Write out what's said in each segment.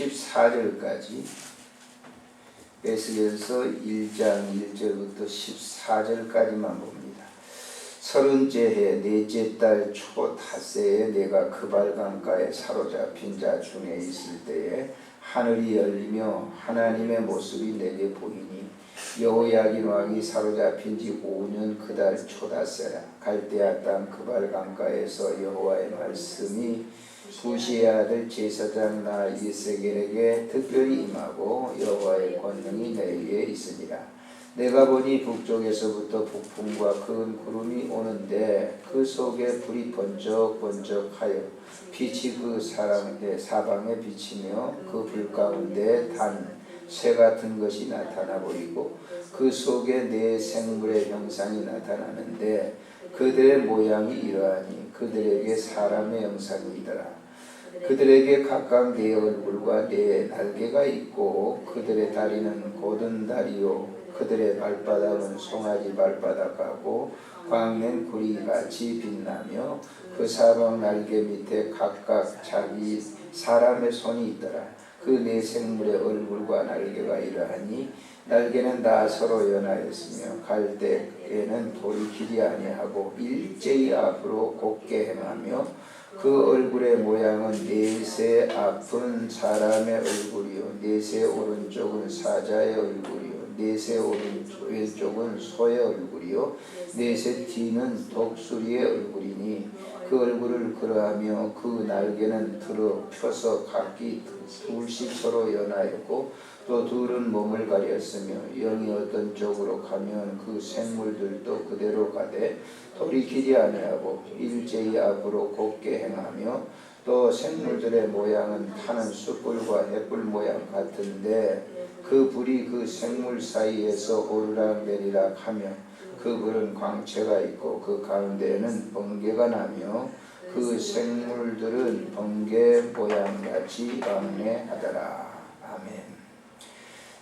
14절까지 에스겔서 1장 1절부터 14절까지만 봅니다. 30째 해 넷째 달 초 닷새에 내가 그발 강가에 사로잡힌 자 중에 있을 때에 하늘이 열리며 하나님의 모습이 내게 보이니 여호야긴 왕이 사로잡힌 지 5년 그 달 초닷새라. 갈대아 땅 그발 강가에서 여호와의 말씀이 부시의 아들 제사장 나이스겔에게 특별히 임하고 여호와의 권능이 내게 있으니라. 내가 보니 북쪽에서부터 북풍과 큰 구름이 오는데 그 속에 불이 번쩍번쩍하여 빛이 그 사방에 비치며 그 불 가운데 단 새 같은 것이 나타나 보이고 그 속에 네 생물의 형상이 나타나는데 그들의 모양이 이러하니 그들에게 사람의 형상이더라. 그들에게 각각 네 얼굴과 네 날개가 있고 그들의 다리는 고든 다리요 그들의 발바닥은 송아지 발바닥하고 광낸 구리같이 빛나며 그 사방 날개 밑에 각각 자기 사람의 손이 있더라. 그 네 생물의 얼굴과 날개가 이러하니 날개는 다 서로 연하였으며 갈대에는 돌이키지 아니하고 일제히 앞으로 곧게 행하며 그 얼굴의 모양은 넷의 앞은 사람의 얼굴이요 넷의 오른쪽은 사자의 얼굴이요 넷의 왼쪽은 소의 얼굴이요 넷의 뒤는 독수리의 얼굴이니 그 얼굴을 그러하며 그 날개는 들어 펴서 각기 둘씩 서로 연하였고 또 둘은 몸을 가렸으며 영이 어떤 쪽으로 가면 그 생물들도 그대로 가되 돌이키지 아니하고 일제히 앞으로 곧게 행하며 또 생물들의 모양은 타는 숯불과 햇불 모양 같은데 그 불이 그 생물 사이에서 오르락내리락 하며 그 불은 광채가 있고 그 가운데에는 번개가 나며 그 생물들은 번개 모양같이 왕래하더라. 아멘.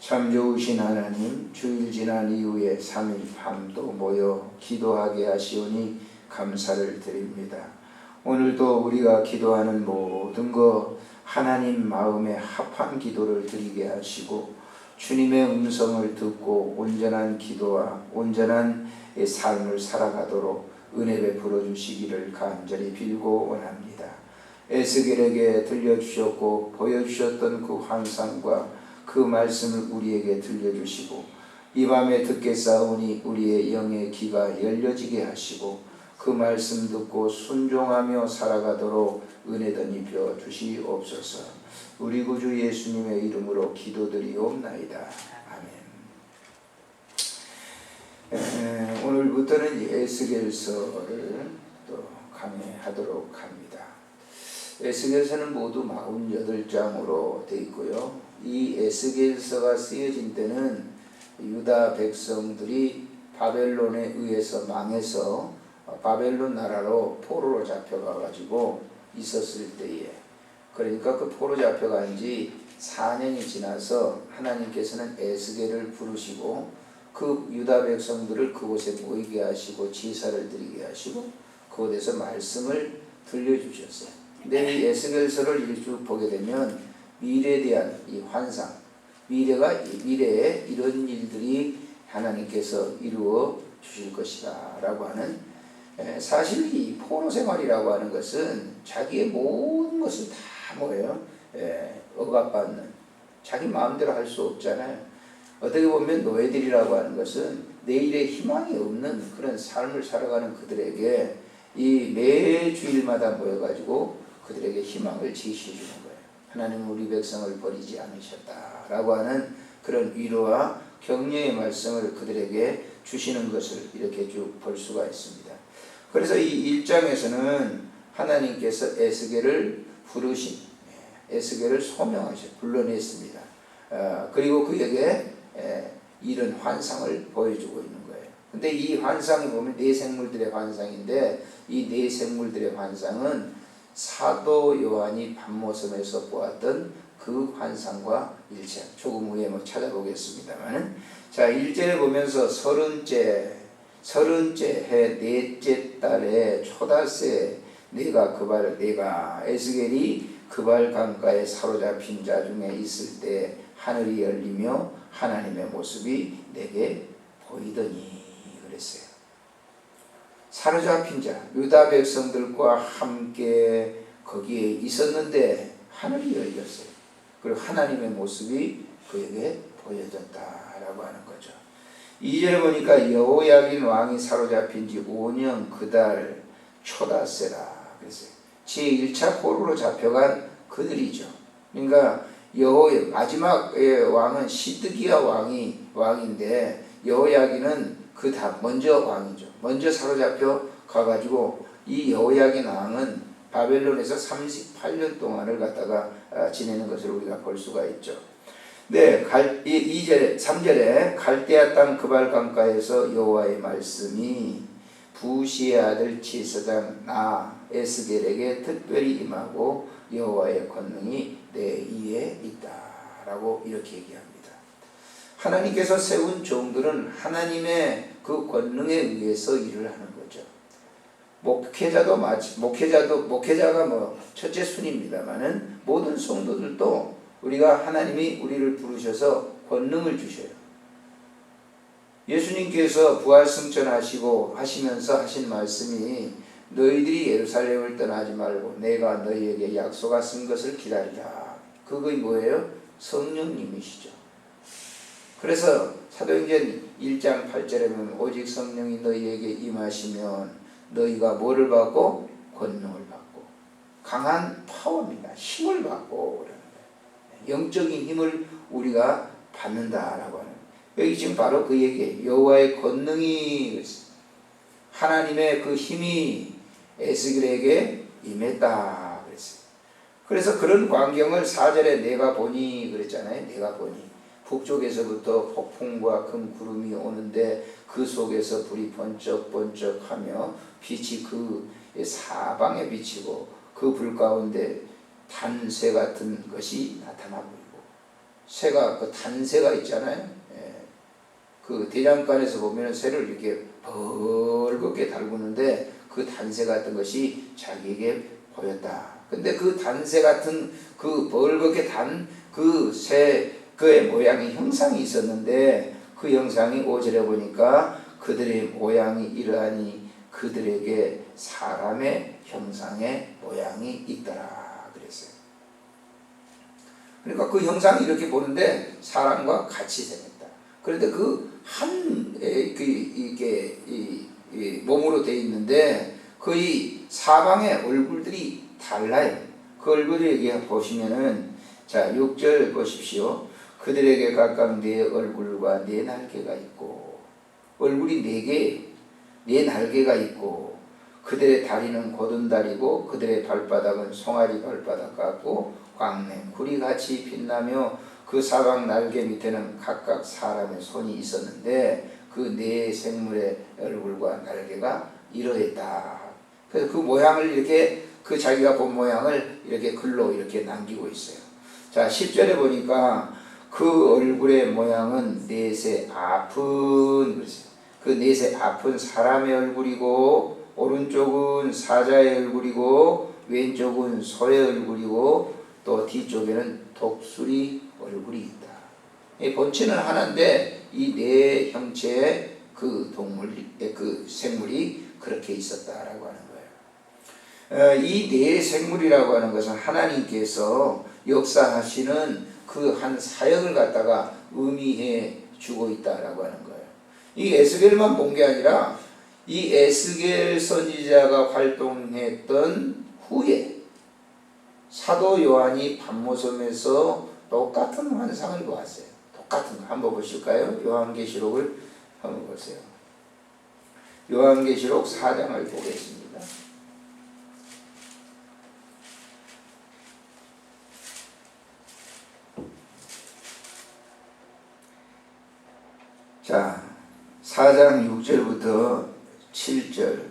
참 좋으신 하나님, 주일 지난 이후에 3일 밤도 모여 기도하게 하시오니 감사를 드립니다. 오늘도 우리가 기도하는 모든 것 하나님 마음에 합한 기도를 드리게 하시고 주님의 음성을 듣고 온전한 기도와 온전한 삶을 살아가도록 은혜 베풀어 주시기를 간절히 빌고 원합니다. 에스겔에게 들려주셨고 보여주셨던 그 환상과 그 말씀을 우리에게 들려주시고 이 밤에 듣겠사오니 우리의 영의 귀가 열려지게 하시고 그 말씀 듣고 순종하며 살아가도록 은혜도 입혀 주시옵소서. 우리 구주 예수님의 이름으로 기도드리옵나이다. 아멘. 오늘부터는 에스겔서를 또 강의하도록 합니다. 에스겔서는 모두 48장으로 되어 있고요. 이 에스겔서가 쓰여진 때는 유다 백성들이 바벨론에 의해서 망해서 바벨론 나라로 포로로 잡혀가 가지고 있었을 때에, 그러니까 그 포로 잡혀간 지 4년이 지나서 하나님께서는 에스겔을 부르시고 그 유다 백성들을 그곳에 모이게 하시고 제사를 드리게 하시고 그곳에서 말씀을 들려주셨어요. 근데 이 에스겔서를 쭉 보게 되면 미래에 대한 이 환상, 미래에 이런 일들이 하나님께서 이루어 주실 것이다 라고 하는, 사실 이 포로 생활이라고 하는 것은 자기의 모든 것을 다 뭐예요? 억압받는, 자기 마음대로 할 수 없잖아요. 어떻게 보면 노예들이라고 하는 것은 내일의 희망이 없는 그런 삶을 살아가는 그들에게 이 매주일마다 모여가지고 그들에게 희망을 제시해 주는 거예요. 하나님은 우리 백성을 버리지 않으셨다라고 하는 그런 위로와 격려의 말씀을 그들에게 주시는 것을 이렇게 쭉 볼 수가 있습니다. 그래서 이 1장에서는 하나님께서 에스겔을 부르신, 에스겔을 소명하셔 불러냈습니다. 그리고 그에게 이런 환상을 보여주고 있는 거예요. 근데 이 환상이 보면 네 생물들의 환상인데 이 네 생물들의 환상은 사도 요한이 밤모섬에서 보았던 그 환상과 일치한, 조금 후에 찾아보겠습니다만, 자 1절에 보면서 30째 해 넷째 달에 초닷새 내가 에스겔이 그발 강가에 사로잡힌 자 중에 있을 때 하늘이 열리며 하나님의 모습이 내게 보이더니 그랬어요. 사로잡힌 자, 유다 백성들과 함께 거기에 있었는데 하늘이 열렸어요. 그리고 하나님의 모습이 그에게 보여졌다라고 하는 거죠. 2절에 보니까 여호야긴 왕이 사로잡힌 지 5년 그달 초다세라 그랬어요. 제1차 포로로 잡혀간 그들이죠. 그러니까 마지막 왕은 시드기야 왕인데 여호야긴은 그 다음 먼저 왕이죠. 먼저 사로잡혀 가가지고 이 여호야긴 왕은 바벨론에서 38년 동안을 갖다가 지내는 것을 우리가 볼 수가 있죠. 네, 3절에 갈대아 땅 그발 강가에서 여호와의 말씀이 부시의 아들 치사장 나 에스겔에게 특별히 임하고 여호와의 권능이 내 위에 있다라고 이렇게 얘기합니다. 하나님께서 세운 종들은 하나님의 그 권능에 의해서 일을 하는 거죠. 목회자가 뭐 첫째 순입니다만은 모든 성도들도 우리가 하나님이 우리를 부르셔서 권능을 주셔요. 예수님께서 부활승천하시고 하시면서 하신 말씀이 너희들이 예루살렘을 떠나지 말고 내가 너희에게 약속하신 것을 기다리라. 그거 뭐예요? 성령님이시죠. 그래서 사도행전 1장 8절에 보면 오직 성령이 너희에게 임하시면 너희가 뭐를 받고? 권능을 받고 강한 파워입니다. 힘을 받고 그러는 거예요. 영적인 힘을 우리가 받는다라고 하는 거예요. 여기 지금 바로 그 얘기예요. 여호와의 권능이 하나님의 그 힘이 에스겔에게 임했다 그랬어요. 그래서 그런 광경을 4절에 내가 보니 그랬잖아요. 내가 보니 북쪽에서부터 폭풍과 큰 구름이 오는데 그 속에서 불이 번쩍번쩍하며 빛이 그 사방에 비치고 그 불 가운데 단새 같은 것이 나타나 보이고 새가 그 단새가 있잖아요. 그 대장간에서 보면 새를 이렇게 벌겋게 달구는데 그 단새 같은 것이 자기에게 보였다. 근데 그 단새 같은 그 벌겋게 단 그 새 그의 모양의 형상이 있었는데 그 형상이 5절에 보니까 그들의 모양이 이러하니 그들에게 사람의 형상의 모양이 있더라 그랬어요. 그러니까 그 형상이 이렇게 보는데 사람과 같이 생겼다. 그런데 이게 몸으로 되어 있는데 거의 사방의 얼굴들이 달라요. 그 얼굴을 보시면은 자 6절 보십시오. 그들에게 각각 네 얼굴과 네 날개가 있고 얼굴이 4개, 네 날개가 있고 그들의 다리는 곧은 다리고 그들의 발바닥은 송아지 발바닥 같고 광맹 구리같이 빛나며 그 사방 날개 밑에는 각각 사람의 손이 있었는데 그 네 생물의 얼굴과 날개가 이러했다. 그래서 그 모양을 이렇게 그 자기가 본 모양을 이렇게 글로 이렇게 남기고 있어요. 자 10절에 보니까 그 얼굴의 모양은 넷의 아픈 그랬어요. 그 넷의 아픈 사람의 얼굴이고 오른쪽은 사자의 얼굴이고 왼쪽은 소의 얼굴이고 또 뒤쪽에는 독수리 얼굴이 있다. 본체는 하나인데 이 네 형체의 그 그 생물이 그렇게 있었다라고 하는 거예요. 이 네 생물이라고 하는 것은 하나님께서 역사하시는 그 한 사역을 갖다가 의미해 주고 있다라고 하는 거예요. 이 에스겔만 본 게 아니라 이 에스겔 선지자가 활동했던 후에 사도 요한이 밤모섬에서 똑같은 환상을 보았어요. 똑같은 거 한번 보실까요? 요한계시록을 한번 보세요. 요한계시록 4장을 보겠습니다. 자, 4장 6절부터 7절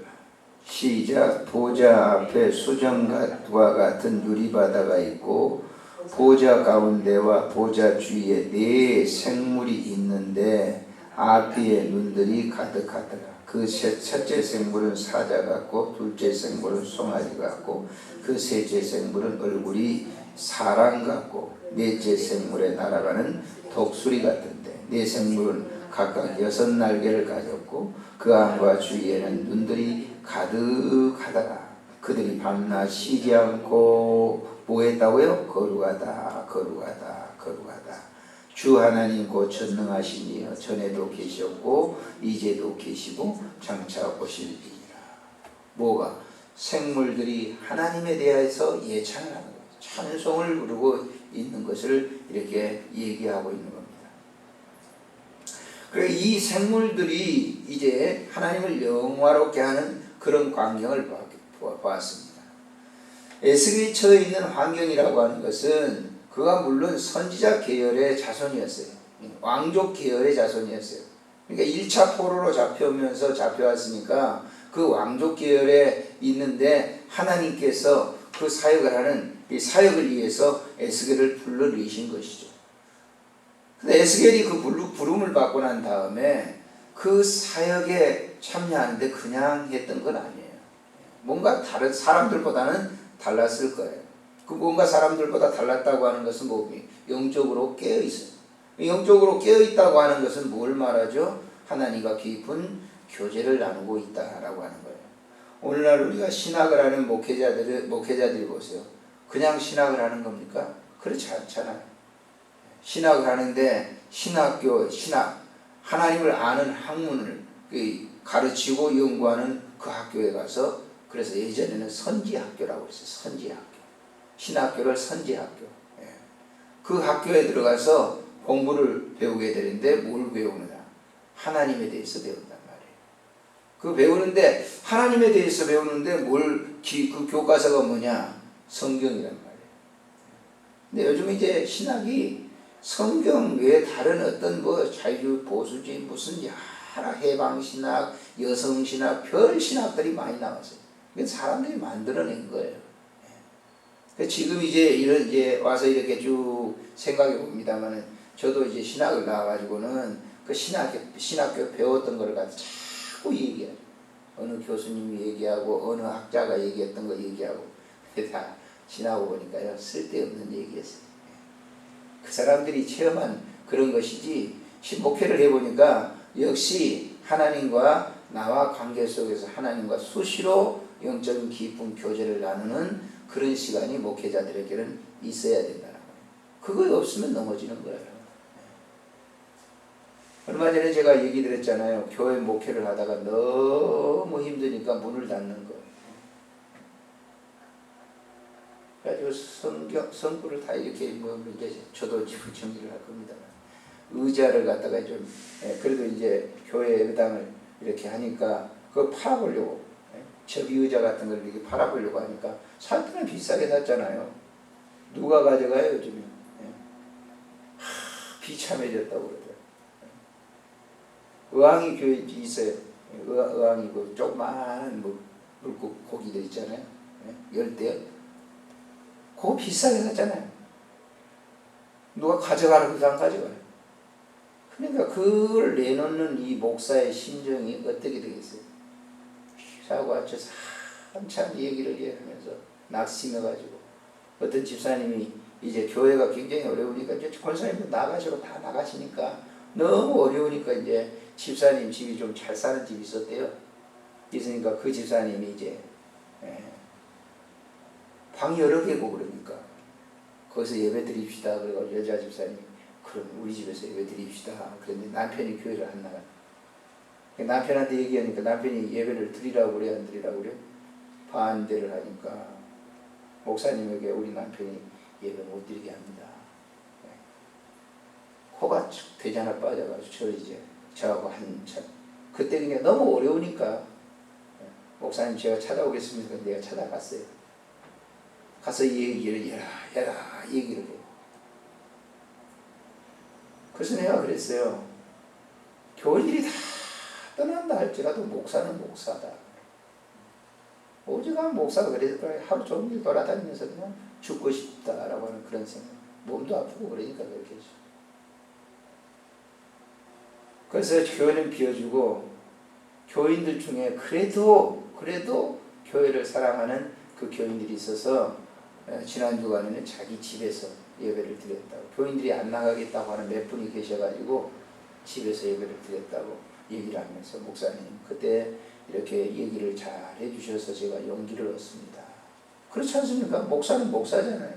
시작. 보좌 앞에 수정과 같은 유리바다가 있고 보좌 가운데와 보좌 주위에 네 생물이 있는데 아피의 눈들이 가득하더라. 그 첫째 생물은 사자 같고 둘째 생물은 송아지 같고 그 셋째 생물은 얼굴이 사람 같고 넷째 생물에 날아가는 독수리 같은데 네 생물은 각각 6날개를 가졌고 그 안과 주위에는 눈들이 가득하더라. 그들이 밤낮 쉬지 않고 뭐 했다고요? 거룩하다 거룩하다 거룩하다. 주 하나님 곧 전능하신 이여 전에도 계셨고 이제도 계시고 장차 오실이니라. 뭐가? 생물들이 하나님에 대해서 예찬을 하는 거예요. 찬송을 부르고 있는 것을 이렇게 얘기하고 있는 겁니다. 그래서 이 생물들이 이제 하나님을 영화롭게 하는 그런 광경을 보았습니다. 에스겔이 처해 있는 환경이라고 하는 것은 그가 물론 선지자 계열의 자손이었어요. 왕족 계열의 자손이었어요. 그러니까 1차 포로로 잡혀왔으니까 그 왕족 계열에 있는데 하나님께서 그 사역을 하는 이 사역을 위해서 에스겔을 불러내신 것이죠. 근데 에스겔이 그 부름을 받고 난 다음에 그 사역에 참여하는데 그냥 했던 건 아니에요. 뭔가 다른 사람들보다는 달랐을 거예요. 그 뭔가 사람들보다 달랐다고 하는 것은 뭐니? 영적으로 깨어있어요. 영적으로 깨어있다고 하는 것은 뭘 말하죠? 하나님과 깊은 교제를 나누고 있다라고 하는 거예요. 오늘날 우리가 신학을 하는 목회자들이 보세요. 그냥 신학을 하는 겁니까? 그렇지 않잖아요. 신학을 하는데 신학, 하나님을 아는 학문을 가르치고 연구하는 그 학교에 가서 그래서 예전에는 선지학교라고 했어요. 선지학교. 신학교를 선지학교. 그 학교에 들어가서 공부를 배우게 되는데 뭘 배우느냐? 하나님에 대해서 배운단 말이에요. 그 배우는데 하나님에 대해서 배우는데 그 교과서가 뭐냐? 성경이란 말이에요. 근데 요즘 이제 신학이 성경 외에 다른 어떤 자유 보수주의 무슨 여러 해방신학, 여성신학, 별신학들이 많이 나왔어요. 이건 사람들이 만들어낸 거예요. 지금 이제 와서 이렇게 쭉 생각해 봅니다만은 저도 이제 신학을 나와가지고는 그 신학교 배웠던 걸 가지고 자꾸 얘기해요. 어느 교수님이 얘기하고 어느 학자가 얘기했던 거 얘기하고 다 지나고 보니까요 쓸데없는 얘기였어요. 그 사람들이 체험한 그런 것이지 목회를 해보니까 역시 하나님과 나와 관계 속에서 하나님과 수시로 영적인 깊은 교제를 나누는 그런 시간이 목회자들에게는 있어야 된다는 거예요. 그거 없으면 넘어지는 거예요. 얼마 전에 제가 얘기 드렸잖아요. 교회 목회를 하다가 너무 힘드니까 문을 닫는 거예요. 그래가지고 성구를 다 이렇게 이제 저도 정리를 할 겁니다. 의자를 갖다가 좀 그래도 이제 교회 의당을 이렇게 하니까 그거 팔아보려고 접이 의자 같은 걸 이렇게 팔아보려고 하니까 살 때는 비싸게 샀잖아요. 누가 가져가요 요즘에? 비참해졌다고 그러더라고요. 의왕이 교회 있어요. 의왕이 그 조그마한 물고기 고기들 있잖아요. 열대. 그거 비싸게 샀잖아요. 누가 가져가라고 안 가져가요. 그러니까 그걸 내놓는 이 목사의 심정이 어떻게 되겠어요? 사고 앉혀서 한참 얘기를 하면서 낙심해가지고 어떤 집사님이 이제 교회가 굉장히 어려우니까 이제 권사님도 나가시고 다 나가시니까 너무 어려우니까 이제 집사님 집이 좀 잘 사는 집이 있었대요. 있으니까 그 집사님이 이제 방 여러 개고 그러니까 거기서 예배 드립시다. 그래서 여자 집사님이 그럼 우리 집에서 예배 드립시다. 그런데 남편이 교회를 안 나가. 남편한테 얘기하니까 남편이 예배를 드리라고 그래 안 드리라고 그래? 반대를 하니까 목사님에게 우리 남편이 예배 못 드리게 합니다. 코가 쭉 되잖아 빠져가지고 저하고 한참 그때 그냥 너무 어려우니까 목사님 제가 찾아오겠습니다. 내가 찾아갔어요. 가서 얘기를 해라 얘기를 해요. 그래서 내가 그랬어요. 교인들이 다 떠난다 할지라도 목사는 목사다. 오죽하면 목사가 그래서 하루 종일 돌아다니면서 그냥 죽고 싶다라고 하는 그런 생각. 몸도 아프고 그러니까 그렇겠죠. 그래서 교회는 비워주고 교인들 중에 그래도 교회를 사랑하는 그 교인들이 있어서 지난 주간에는 자기 집에서 예배를 드렸다고, 교인들이 안 나가겠다고 하는 몇 분이 계셔가지고 집에서 예배를 드렸다고 얘기를 하면서, 목사님 그때 이렇게 얘기를 잘 해주셔서 제가 용기를 얻습니다. 그렇지 않습니까? 목사는 목사잖아요.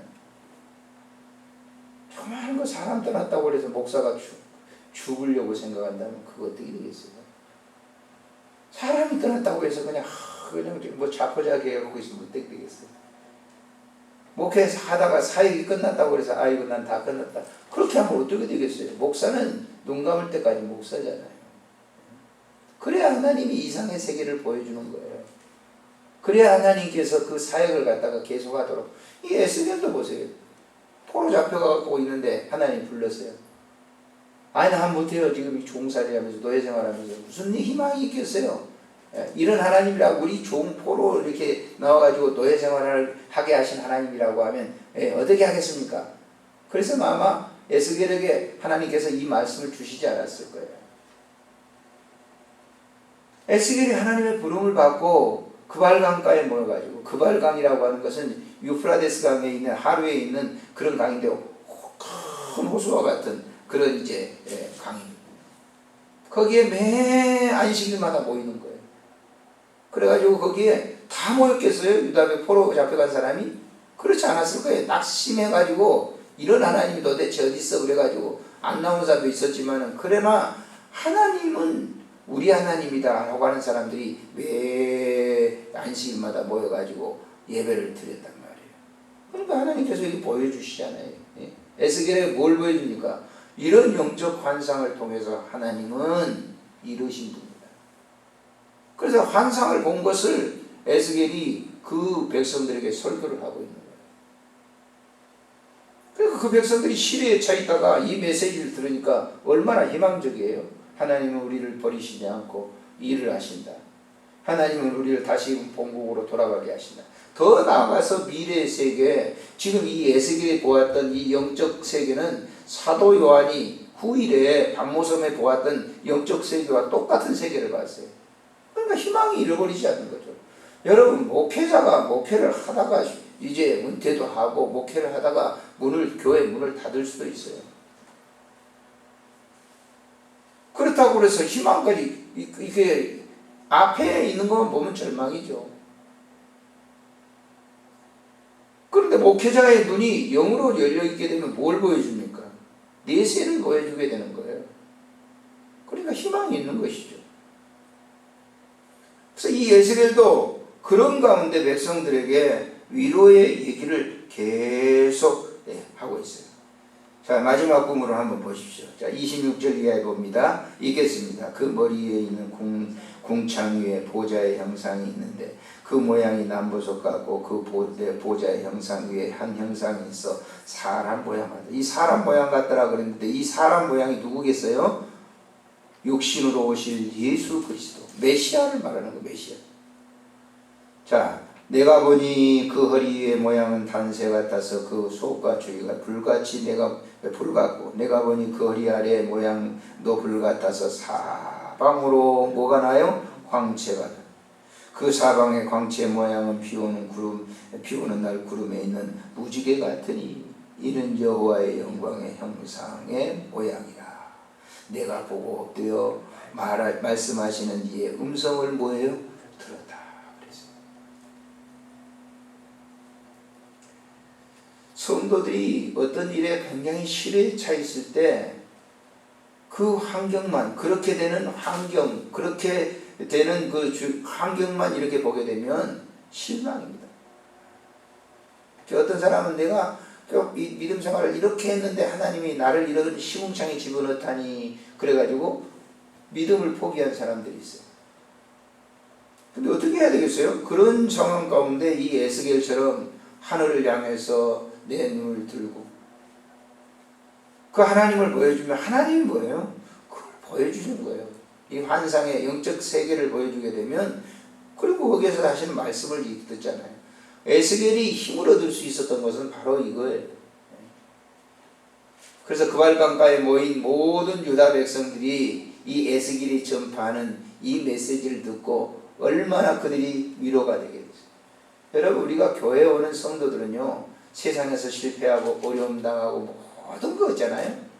조그마한 거 사람 떠났다고 해서 목사가 죽으려고 생각한다면 그거 어떻게 되겠어요? 사람이 떠났다고 해서 그냥 뭐 자포자기 해갖고 있으면 어떻게 되겠어요? 목회에서 하다가 사역이 끝났다고 해서 아이고 난 다 끝났다, 그렇게 하면 어떻게 되겠어요? 목사는 눈 감을 때까지 목사잖아요. 그래야 하나님이 이상의 세계를 보여주는 거예요. 그래야 하나님께서 그 사역을 갖다가 계속하도록. 이 에스겔도 보세요. 포로 잡혀가고 있는데 하나님 불렀어요. 아니 난 못해요. 지금 종살이 하면서 노예생활하면서 무슨 희망이 있겠어요? 이런 하나님이라고, 우리 종포로 이렇게 나와가지고 노예생활을 하게 하신 하나님이라고 하면 어떻게 하겠습니까? 그래서 아마 에스겔에게 하나님께서 이 말씀을 주시지 않았을 거예요. 에스겔이 하나님의 부름을 받고 그발강가에 모여가지고, 그발강이라고 하는 것은 유프라데스 강에 있는, 하루에 있는 그런 강인데 큰 호수와 같은 그런 이제 강입니다. 거기에 매 안식일마다 모이는 거예요. 그래가지고 거기에 다 모였겠어요? 유다의 포로 잡혀간 사람이? 그렇지 않았을 거예요. 낙심해가지고 이런 하나님이 도대체 어디 있어? 그래가지고 안 나오는 사람도 있었지만은, 그러나 하나님은 우리 하나님이다 라고 하는 사람들이 매 안식일마다 모여가지고 예배를 드렸단 말이에요. 그러니까 하나님께서 이렇게 보여주시잖아요. 에스겔에 뭘 보여줍니까? 이런 영적 환상을 통해서 하나님은 이루신 분입니다. 그래서 환상을 본 것을 에스겔이 그 백성들에게 설교를 하고 있는 거예요. 그러니까 그 백성들이 시대에 차 있다가 이 메시지를 들으니까 얼마나 희망적이에요. 하나님은 우리를 버리시지 않고 일을 하신다. 하나님은 우리를 다시 본국으로 돌아가게 하신다. 더 나아가서 미래의 세계, 지금 이 에스겔이 보았던 이 영적 세계는 사도 요한이 후일에 밤모섬에 보았던 영적 세계와 똑같은 세계를 봤어요. 그러니까 희망이 잃어버리지 않는 거죠. 여러분, 목회자가 목회를 하다가 이제 은퇴도 하고 목회를 하다가 교회 문을 닫을 수도 있어요. 그렇다고 그래서 희망까지, 이게 앞에 있는 것만 보면 절망이죠. 그런데 목회자의 눈이 영으로 열려있게 되면 뭘 보여줍니까? 내세를 보여주게 되는 거예요. 그러니까 희망이 있는 것이죠. 그래서 이 에스겔도 그런 가운데 백성들에게 위로의 얘기를 계속 하고 있어요. 자, 마지막 꿈으로 한번 보십시오. 자, 26절 이하에 봅니다. 읽겠습니다. 그 머리에 있는 궁창 위에 보좌의 형상이 있는데 그 모양이 남보석 같고 그 보좌의 형상 위에 한 형상이 있어 사람 모양하다. 이 사람 모양 같더라 그랬는데, 이 사람 모양이 누구겠어요? 육신으로 오실 예수 그리스도, 메시아를 말하는 거, 메시아. 자, 내가 보니 그 허리의 모양은 단새 같아서 그 속과 주위가 불같이 불같고, 내가 보니 그 허리 아래의 모양도 불같아서 사방으로 뭐가 나요? 광채가 나. 그 사방의 광채 모양은 비 오는 날 구름에 있는 무지개 같으니 이는 여호와의 영광의 형상의 모양이라. 내가 보고 엎드려 말씀하시는 이의 음성을 뭐예요? 들었다. 그랬어요. 성도들이 어떤 일에 굉장히 실에 차 있을 때 그 환경만, 그렇게 되는 환경, 그렇게 되는 그 환경만 이렇게 보게 되면 실망입니다. 어떤 사람은 내가 이 믿음 생활을 이렇게 했는데 하나님이 나를 이런 시궁창에 집어넣다니, 그래가지고 믿음을 포기한 사람들이 있어요. 근데 어떻게 해야 되겠어요? 그런 상황 가운데 이 에스겔처럼 하늘을 향해서 내 눈을 들고 그 하나님을 보여주면, 하나님이 뭐예요? 그걸 보여주는 거예요. 이 환상의 영적 세계를 보여주게 되면, 그리고 거기에서 하시는 말씀을 듣잖아요. 에스겔이 힘을 얻을 수 있었던 것은 바로 이거예요. 그래서 그발강가에 모인 모든 유다 백성들이 이 에스겔이 전파하는 이 메시지를 듣고 얼마나 그들이 위로가 되겠어요. 여러분, 우리가 교회에 오는 성도들은요, 세상에서 실패하고 어려움 당하고 모든 거 있잖아요.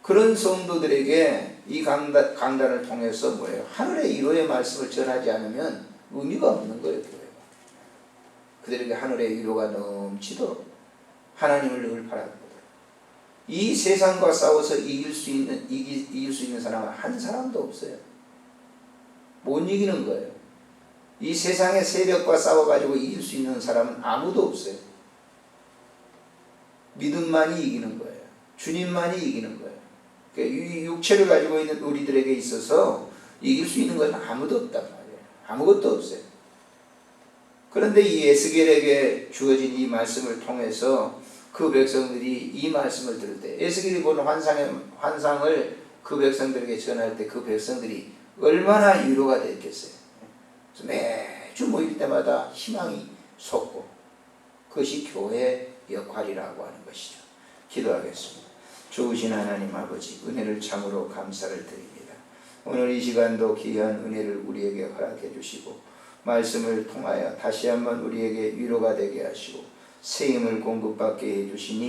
그런 성도들에게 이 강단을 통해서 뭐예요? 하늘의 위로의 말씀을 전하지 않으면 의미가 없는 거예요, 교회가. 그들에게 하늘의 위로가 넘치도록 하나님을 늘 바라보도록. 이 세상과 싸워서 이길 수 있는 사람은 한 사람도 없어요. 못 이기는 거예요. 이 세상의 세력과 싸워가지고 이길 수 있는 사람은 아무도 없어요. 믿음만이 이기는 거예요. 주님만이 이기는 거예요. 이 육체를 가지고 있는 우리들에게 있어서 이길 수 있는 것은 아무도 없단 말이에요. 아무것도 없어요. 그런데 이 에스겔에게 주어진 이 말씀을 통해서 그 백성들이 이 말씀을 들을 때, 에스겔이 보는 환상을 그 백성들에게 전할 때 그 백성들이 얼마나 위로가 됐겠어요. 매주 모일 때마다 희망이 솟고, 그것이 교회의 역할이라고 하는 것이죠. 기도하겠습니다. 좋으신 하나님 아버지, 은혜를 참으로 감사를 드립니다. 오늘 이 시간도 귀한 은혜를 우리에게 허락해 주시고, 말씀을 통하여 다시 한번 우리에게 위로가 되게 하시고 새 힘을 공급받게 해 주시니